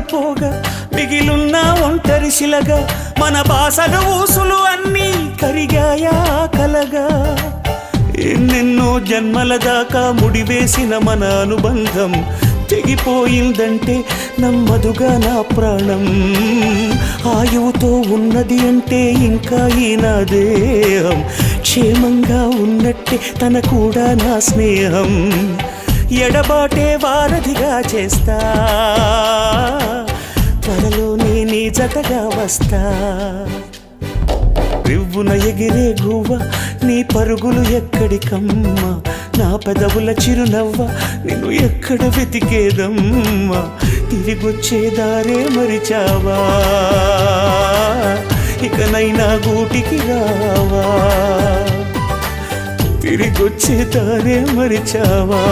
పడిపోగా మిగిలున్న ఒంటరి శిలగా మన బాసగ ఊసులు అన్నీ కరిగాయా కలగా ఎన్నెన్నో జన్మల దాకా ముడివేసిన మన అనుబంధం తెగిపోయిందంటే నమ్మదుగా నా ప్రాణం ఆయువుతో ఉన్నది అంటే ఇంకా ఈ నా దేహం క్షేమంగా ఉన్నట్టే తన కూడా నా స్నేహం ఎడబాటే వారధిగా చేస్తా త్వరలోనే నీ జతగా వస్తా రివ్వున ఎగిరే గువ్వ నీ పరుగులు ఎక్కడికమ్మా నా పెదవుల చిరునవ్వ నిన్ను ఎక్కడ వెతికేదమ్మా తిరిగొచ్చే దారే మరిచావా ఇకనైనా గూటికి రావా తిరిగొచ్చే దారే మరిచావా